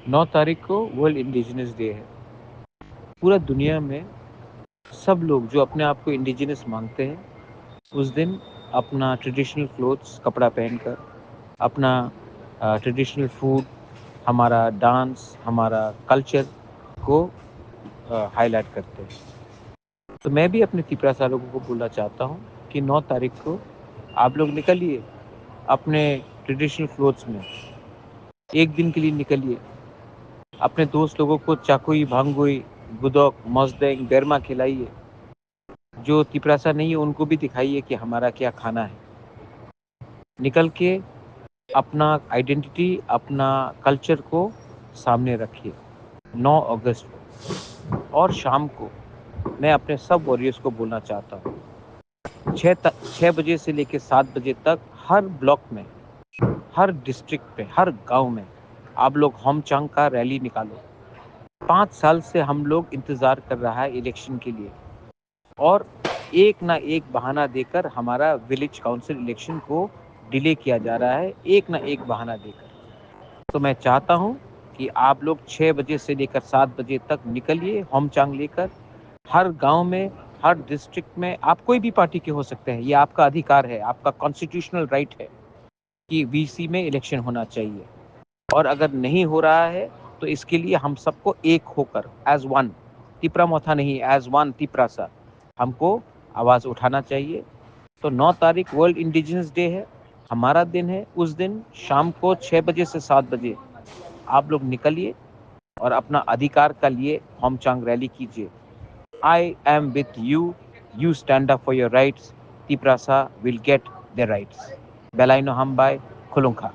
9 तारीख को world indigenous day है। पूरा दुनिया में सब लोग जो अपने आप को इंडिजिनस मानते हैं, उस दिन अपना ट्रेडिशनल क्लोथ्स कपड़ा पहनकर, अपना ट्रेडिशनल फूड, हमारा डांस, हमारा कल्चर को हाईलाइट करते हैं। तो मैं भी अपने तिपरासा लोगों को बोलना चाहता हूँ कि 9 तारीख को आप लोग निकलिए अपने ट्रेडिशनल क्लोथ्स में, एक दिन के लिए निकलिए। अपने दोस्त लोगों को चाकुई, भांगुई, गुदोक, मजदेंग, बेरमा खिलाइए। जो तिपरासा नहीं है उनको भी दिखाइए कि हमारा क्या खाना है। निकल के अपना आइडेंटिटी, अपना कल्चर को सामने रखिए। 9 अगस्त को और शाम को मैं अपने सब वॉरियर्स को बोलना चाहता हूँ, 6 बजे से लेकर 7 बजे तक हर ब्लॉक में, हर डिस्ट्रिक्ट पे, हर गांव में आप लोग होमचांग का रैली निकालो। 5 साल से हम लोग इंतजार कर रहा है इलेक्शन के लिए, और एक ना एक बहाना देकर हमारा विलेज काउंसिल इलेक्शन को डिले किया जा रहा है, एक ना एक बहाना देकर। तो मैं चाहता हूं कि आप लोग 6 बजे से लेकर 7 बजे तक निकलिए होमचांग लेकर। हर गांव में, हर डिस्ट्रिक्ट में, आप कोई भी पार्टी के हो सकते हैं, ये आपका अधिकार है, आपका कॉन्स्टिट्यूशनल राइट है कि वीसी में इलेक्शन होना चाहिए। और अगर नहीं हो रहा है तो इसके लिए हम सबको एक होकर एज वन, तिपरा मोथा नहीं, एज वन तिपरासा, हमको आवाज उठाना चाहिए। तो 9 तारीख वर्ल्ड इंडिजिनस डे है, हमारा दिन है। उस दिन शाम को 6 बजे से 7 बजे आप लोग निकलिए और अपना अधिकार का लिए होमचांग रैली कीजिए। I am with you, you stand up for your rights, Tiprasa will get the rights. बेलाइनो हम बाय खुलुंखा।